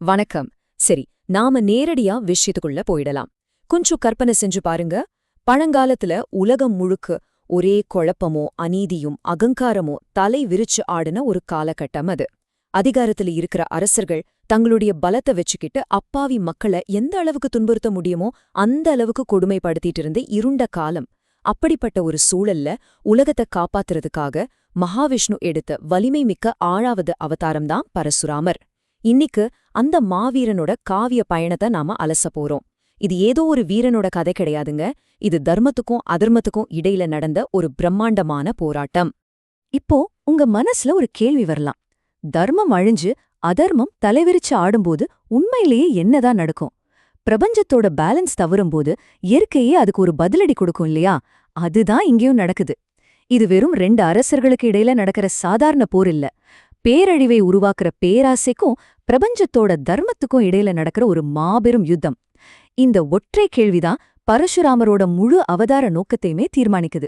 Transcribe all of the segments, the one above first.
வணக்கம். சரி, நாம நேரடியா விஷயத்துக்குள்ள போயிடலாம். கொஞ்சம் கற்பனை செஞ்சு பாருங்க. பழங்காலத்துல உலகம் முழுக்க ஒரே குழப்பமோ அநீதியும் அகங்காரமோ தலை விரிச்சு ஆடின ஒரு காலகட்டம் அது. அதிகாரத்துல இருக்கிற அரசர்கள் தங்களுடைய பலத்தை வச்சுக்கிட்டு அப்பாவி மக்களை எந்த அளவுக்கு துன்புறுத்த முடியுமோ அந்த அளவுக்கு கொடுமைப்படுத்திட்டு இருந்த இருண்ட காலம். அப்படிப்பட்ட ஒரு சூழல்ல உலகத்தை காப்பாத்துறதுக்காக மகாவிஷ்ணு எடுத்த வலிமை மிக்க 6வது அவதாரம்தான் பரசுராமர். இன்னிக்கு அந்த மாவீரனோட காவிய பயணத்தை நாம அலச போறோம். இது ஏதோ ஒரு வீரனோட கதை கிடையாதுங்க. இது தர்மத்துக்கும் அதர்மத்துக்கும் இடையில நடந்த ஒரு பிரம்மாண்டமான போராட்டம். இப்போ உங்க மனசுல ஒரு கேள்வி வரலாம். தர்மம் அழிஞ்சு அதர்மம் தலைவிரிச்சு ஆடும்போது உண்மையிலேயே என்னதான் நடக்கும்? பிரபஞ்சத்தோட பேலன்ஸ் தவறும்போது இயற்கையே அதுக்கு ஒரு பதிலடி கொடுக்கும் இல்லையா? அதுதான் இங்கேயும் நடக்குது. இது வெறும் 2 அரசர்களுக்கு இடையில நடக்கிற சாதாரண போர் இல்ல. பேரழிவை உருவாக்குற பேராசைக்கும் பிரபஞ்சத்தோட தர்மத்துக்கும் இடையில நடக்கிற ஒரு மாபெரும் யுத்தம். இந்த ஒற்றை கேள்விதான் பரசுராமரோட முழு அவதார நோக்கத்தையுமே தீர்மானிக்குது.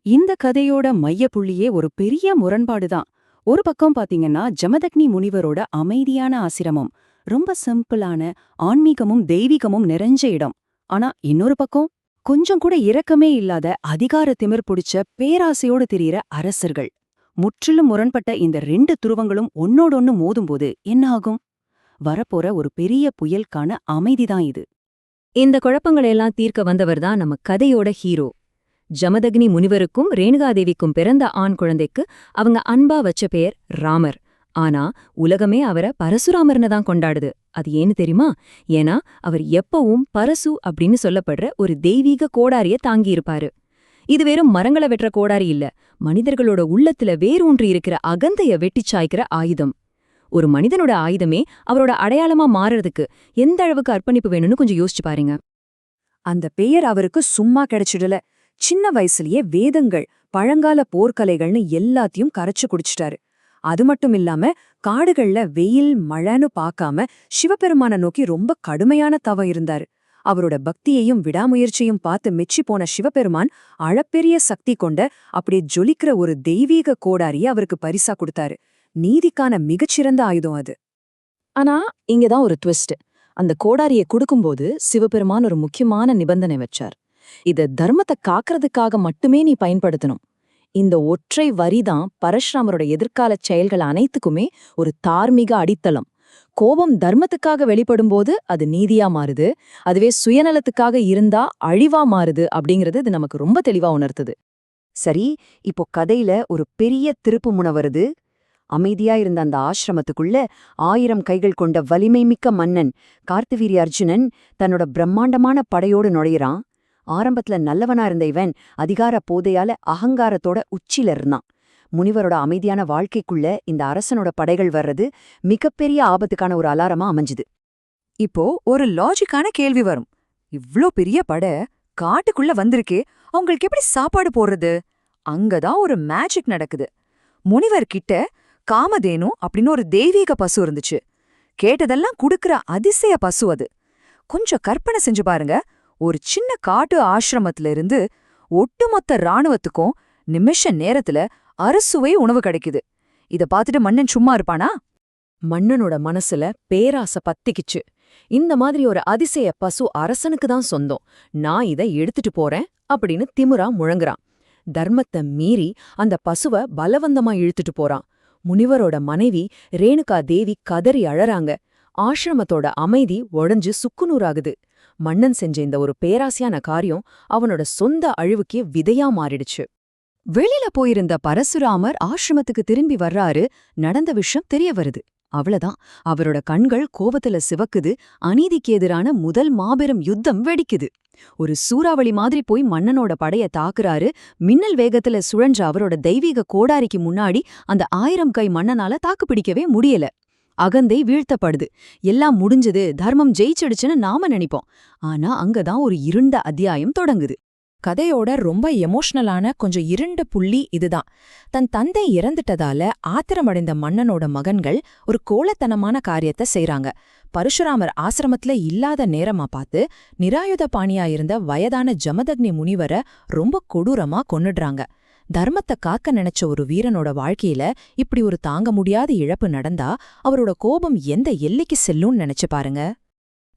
இந்த கதையோட மையப்புள்ளியே ஒரு பெரிய முரண்பாடுதான். ஒரு பக்கம் பாத்தீங்கன்னா ஜமதக்னி முனிவரோட அமைதியான ஆசிரமம், ரொம்ப சிம்பிளான ஆன்மீகமும் தெய்வீகமும் நிறைஞ்ச இடம். ஆனா இன்னொரு பக்கம் கொஞ்சம் கூட இரக்கமே இல்லாத அதிகார திமிர் பிடிச்ச பேராசையோடு திரியிற அரசர்கள். முற்றிலும் முரண்பட்ட இந்த 2 துருவங்களும் ஒன்னோடொன்னு மோதும்போது என்ன ஆகும்? வரப்போற ஒரு பெரிய புயல்கான அமைதிதான் இது. இந்த குழப்பங்களையெல்லாம் தீர்க்க வந்தவர்தான் நம்ம கதையோட ஹீரோ. ஜமதக்னி முனிவருக்கும் ரேணுகாதேவிக்கும் பிறந்த ஆண் குழந்தைக்கு அவங்க அன்பா வச்ச பேர் ராமர். ஆனா உலகமே அவரை பரசுராமர்னு தான் கொண்டாடுது. அது ஏன்னு தெரியுமா? ஏன்னா அவர் எப்பவும் பரசு அப்படின்னு சொல்லப்படுற ஒரு தெய்வீக கோடாரிய தாங்கியிருப்பாரு. இது வெறும் மரங்களை வெட்டுற கோடாரி இல்ல, மனிதர்களோட உள்ளத்துல வேரூன்றி இருக்கிற அகந்தைய வெட்டிச் சாய்க்கிற ஆயுதம். ஒரு மனிதனோட ஆயுதமே அவரோட அடையாளமா மாறுறதுக்கு எந்த அளவுக்கு அர்ப்பணிப்பு வேணும்னு கொஞ்சம் யோசிச்சு பாருங்க. அந்த பெயர் அவருக்கு சும்மா கிடைச்சிடல. சின்ன வயசுலயே வேதங்கள், பழங்கால போர்க்கலைகள்னு எல்லாத்தையும் கரைச்சு குடிச்சிட்டாரு. அது மட்டும் இல்லாம காடுகள்ல வெயில் மழைன்னு பார்க்காம சிவபெருமான நோக்கி ரொம்ப கடுமையான தவம் இருந்தாரு. அவரோட பக்தியையும் விடாமுயற்சியும் பார்த்து மெச்சி போன சிவபெருமான் அளப்பெரிய சக்தி கொண்ட அப்படியே ஜொலிக்கிற ஒரு தெய்வீக கோடாரிய அவருக்கு பரிசா கொடுத்தாரு. நீதிக்கான மிகச்சிறந்த ஆயுதம் அது. ஆனா இங்கதான் ஒரு ட்விஸ்ட். அந்த கோடாரியை கொடுக்கும்போது சிவபெருமான் ஒரு முக்கியமான நிபந்தனை வச்சார். இத தர்மத்தை காக்கிறதுக்காக மட்டுமே நீ பயன்படுத்தணும். இந்த ஒற்றை வரிதான் பரசுராமரோட எதிர்கால செயல்கள் அனைத்துக்குமே ஒரு தார்மீக அடித்தளம். கோபம் தர்மத்துக்காக வெளிப்படும்போது அது நீதியா மாறுது, அதுவே சுயநலத்துக்காக இருந்தா அழிவா மாறுது அப்படிங்கிறது இது நமக்கு ரொம்ப தெளிவா உணர்த்துது. சரி, இப்போ கதையில ஒரு பெரிய திருப்பு முனை வருது. அமைதியா இருந்த அந்த ஆசிரமத்துக்குள்ள 1000 கைகள் கொண்ட வலிமை மிக்க மன்னன் கார்த்தவீரிய அர்ஜுனன் தன்னோட பிரம்மாண்டமான படையோடு நுழையிறான். ஆரம்பத்துல நல்லவனா இருந்த இவன் அதிகார போதையால அகங்காரத்தோட உச்சில இருந்தான். முனிவரோட அமைதியான வாழ்க்கைக்குள்ள இந்த அரசனோட படைகள் வர்றது மிகப்பெரிய ஆபத்துக்கான ஒரு அலாரமா அமைஞ்சுது. இப்போ ஒரு லாஜிக்கான கேள்வி வரும். இவ்ளோ பெரிய படை காட்டுக்குள்ள வந்திருக்கே, அவங்களுக்கு எப்படி சாப்பாடு போடுறது? அங்கதான் ஒரு மேஜிக் நடக்குது. முனிவர் கிட்ட காமதேனு அப்படின்னு ஒரு தெய்வீக பசு இருந்துச்சு. கேட்டதெல்லாம் குடுக்கிற அதிசய பசு அது. கொஞ்சம் கற்பனை செஞ்சு பாருங்க. ஒரு சின்ன காட்டு ஆசிரமத்துல இருந்து ஒட்டுமொத்த இராணுவத்துக்கும் நிமிஷ நேரத்துல அறுசுவை உணவு கிடைக்குது. இத பாத்துட்டு மன்னன் சும்மா இருப்பானா? மன்னனோட மனசுல பேராசை பத்திக்கிச்சு. இந்த மாதிரி ஒரு அதிசய பசு அரசனுக்கு தான் சொந்தம், நான் இதை எடுத்துட்டு போறேன் அப்படின்னு திமிரா முழங்குறான். தர்மத்தை மீறி அந்த பசுவ பலவந்தமா இழுத்துட்டு போறான். முனிவரோட மனைவி ரேணுகா தேவி கதறி அழறாங்க. ஆசிரமத்தோட அமைதி உடைஞ்சு சுக்குநூறாகுது. மன்னன் செஞ்ச இந்த ஒரு பேராசையான காரியம் அவனோட சொந்த அழிவுக்கே விதையா மாறிடுச்சு. வெளியில போயிருந்த பரசுராமர் ஆசிரமத்துக்கு திரும்பி வர்றாரு. நடந்த விஷயம் தெரிய வருது. அவ்வளவுதான், அவரோட கண்கள் கோபத்துல சிவக்குது. அநீதிக்கு எதிரான முதல் மாபெரும் யுத்தம் வெடிக்குது. ஒரு சூறாவளி மாதிரி போய் மன்னனோட படைய தாக்குறாரு. மின்னல் வேகத்துல சுழன்ற அவரோட தெய்வீக கோடாரிக்கு முன்னாடி அந்த 1000 கை மன்னனால தாக்குப்பிடிக்கவே முடியல. அகந்தை வீழ்த்தப்படுது. எல்லாம் முடிஞ்சது, தர்மம் ஜெயிச்சிடுச்சுன்னு நாம நினைப்போம். ஆனா அங்கதான் ஒரு இருண்ட அத்தியாயம் தொடங்குது. கதையோட ரொம்ப எமோஷனலான கொஞ்சம் இருண்ட புள்ளி இதுதான். தன் தந்தை இறந்துட்டதால ஆத்திரமடைந்த மன்னனோட மகன்கள் ஒரு கோலத்தனமான காரியத்தை செய்றாங்க. பரசுராமர் ஆசிரமத்துல இல்லாத நேரமா பார்த்து நிராயுத பாணியா இருந்த வயதான ஜமதக்னி முனிவரை ரொம்ப கொடூரமா கொன்னுடுறாங்க. தர்மத்தை காக்க நினைச்ச ஒரு வீரனோட வாழ்க்கையில இப்படி ஒரு தாங்க முடியாத இழப்பு நடந்தா அவரோட கோபம் எந்த எல்லைக்கு செல்லும்னு நினைச்சு பாருங்க.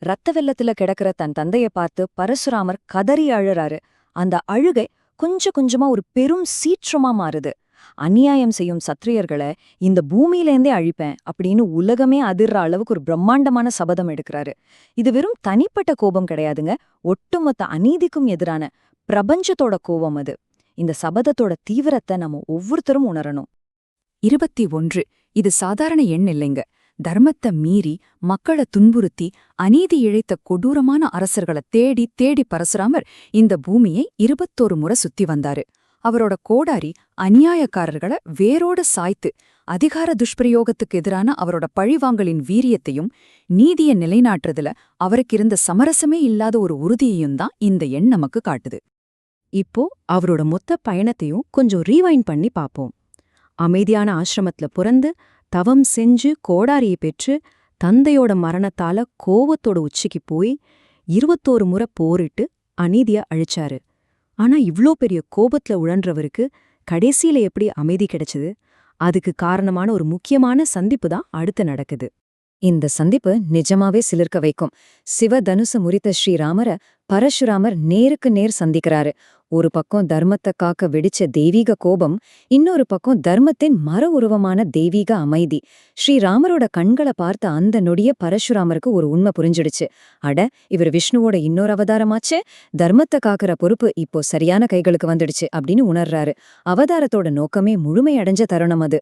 ரத்த வெள்ளத்துல கிடக்கிற தன் தந்தைய பார்த்து பரசுராமர் கதறி அழுறாரு. அந்த அழுகை கொஞ்சம் கொஞ்சமா ஒரு பெரும் சீற்றமா மாறுது. அநியாயம் செய்யும் சத்திரியர்களை இந்த பூமியிலேருந்தே அழிப்பேன் அப்படின்னு உலகமே அதிர்ற அளவுக்கு ஒரு பிரம்மாண்டமான சபதம் எடுக்கிறாரு. இது வெறும் தனிப்பட்ட கோபம் கிடையாதுங்க, ஒட்டுமொத்த அநீதிக்கும் எதிரான பிரபஞ்சத்தோட கோபம் அது. இந்த சபதத்தோட தீவிரத்தை நம்ம ஒவ்வொருத்தரும் உணரணும். 21 இது சாதாரண எண் இல்லைங்க. தர்மத்தை மீறி மக்களை துன்புறுத்தி அநீதி இழைத்த கொடூரமான அரசர்களை தேடி தேடி பரசுராமர் இந்த பூமியை 21 முறை சுத்தி வந்தாரு. அவரோட கோடாரி அநியாயக்காரர்களை வேரோட சாய்த்து அதிகார துஷ்பிரயோகத்துக்கு எதிரான அவரோட பழிவாங்கலின் வீரியத்தையும் நீதியை நிலைநாட்டுறதுல அவருக்கு இருந்த சமரசமே இல்லாத ஒரு உறுதியையும் தான் இந்த எண் நமக்கு காட்டுது. இப்போ அவரோட மொத்த பயணத்தையும் கொஞ்சம் ரீவைண்ட் பண்ணி பாப்போம். அமைதியான ஆசிரமத்துல பிறந்து தவம் செஞ்சு கோடாரியை பெற்று தந்தையோட மரணத்தால கோவத்தோட உச்சிக்கு போய் 21 முறை போரிட்டு அநீதிய அழிச்சாரு. ஆனா இவ்ளோ பெரிய கோபத்துல உழன்றவருக்கு கடைசியில எப்படி அமைதி கிடைச்சது? அதுக்கு காரணமான ஒரு முக்கியமான சந்திப்பு தான் அடுத்து நடக்குது. இந்த சந்திப்பு நிஜமாவே சிலிர்க்க வைக்கும். சிவதனுசு முறித்த ஸ்ரீராமரை பரசுராமர் நேருக்கு நேர் சந்திக்கிறாரு. ஒரு பக்கம் தர்மத்தை காக்க வெடிச்ச தெய்வீக கோபம், இன்னொரு பக்கம் தர்மத்தின் மர உருவமான தெய்வீக அமைதி. ஸ்ரீராமரோட கண்களை பார்த்த அந்த நொடிய பரசுராமருக்கு ஒரு உண்மை புரிஞ்சிடுச்சு. அட, இவர் விஷ்ணுவோட இன்னொரு அவதாரமாச்சே, தர்மத்தை காக்கிற பொறுப்பு இப்போ சரியான கைகளுக்கு வந்துடுச்சு அப்படின்னு உணர்றாரு. அவதாரத்தோட நோக்கமே முழுமையடைஞ்ச தருணம் அது.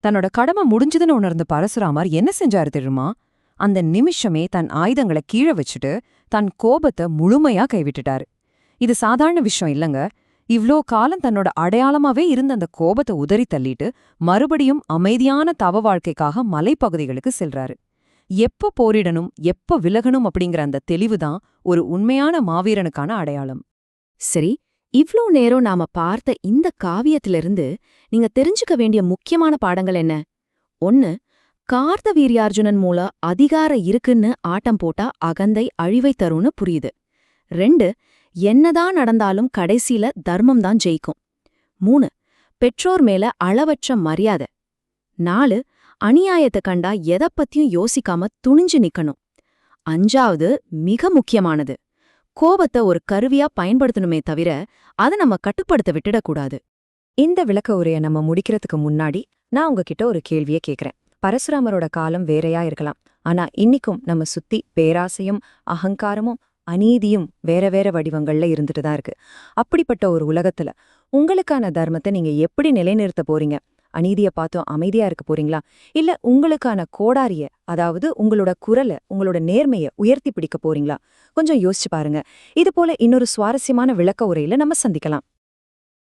தன்னோட கடமை முடிஞ்சதுன்னு உணர்ந்த பரசுராமர் என்ன செஞ்சாரு தெரியுமா? அந்த நிமிஷமே தன் ஆயுதங்களை கீழே வச்சுட்டு தன் கோபத்தை முழுமையா கைவிட்டுட்டாரு. இது சாதாரண விஷயம் இல்லங்க. இவ்ளோ காலம் தன்னோட அடையாளமாவே இருந்த அந்த கோபத்தை உதறி தள்ளிட்டு மறுபடியும் அமைதியான தவ வாழ்க்கைக்காக மலைப்பகுதிகளுக்கு செல்றாரு. எப்ப போரிடணும், எப்ப விலகணும் அப்படிங்கிற அந்த தெளிவுதான் ஒரு உண்மையான மாவீரனுக்கான அடையாளம். சரி, இவ்ளோ நேரம் நாம பார்த்த இந்த காவியத்திலிருந்து நீங்க தெரிஞ்சுக்க வேண்டிய முக்கியமான பாடங்கள் என்ன? 1. கார்த்தவீர்யார்ஜுனன் மூல அதிகார இருக்குன்னு ஆட்டம் போட்டா அகந்தை அழிவை தரும்னு புரியுது. 2. என்னதான் நடந்தாலும் கடைசியில தர்மம் தான் ஜெயிக்கும். 3. பெற்றோர் மேல அளவற்ற மரியாதை. 4. அநியாயத்தை கண்டா எதைப் பத்தியும் யோசிக்காம துணிஞ்சு நிக்கணும். 5. மிக முக்கியமானது, கோபத்தை ஒரு கருவியா பயன்படுத்தணுமே தவிர அதை நம்ம கட்டுப்படுத்த விட்டுடக்கூடாது. இந்த விளக்க உரையை நம்ம முடிக்கிறதுக்கு முன்னாடி நான் உங்ககிட்ட ஒரு கேள்வியை கேட்கிறேன். பரசுராமரோட காலம் வேறையா இருக்கலாம், ஆனா இன்னிக்கும் நம்ம சுத்தி பேராசையும் அகங்காரமும் அநீதியும் வேற வேற வடிவங்கள்ல இருந்துட்டு தான் இருக்கு. அப்படிப்பட்ட ஒரு உலகத்துல உங்களுக்கான தர்மத்தை நீங்க எப்படி நிலைநிறுத்த போறீங்க? அநீதியை பார்த்தும் அமைதியா இருக்க போறீங்களா? இல்ல உங்களுக்கான கோடாரிய, அதாவது உங்களோட குரலை, உங்களோட நேர்மையை உயர்த்தி பிடிக்க போறீங்களா? கொஞ்சம் யோசிச்சு பாருங்க. இது போல இன்னொரு சுவாரஸ்யமான விளக்க உரையில நம்ம சந்திக்கலாம்.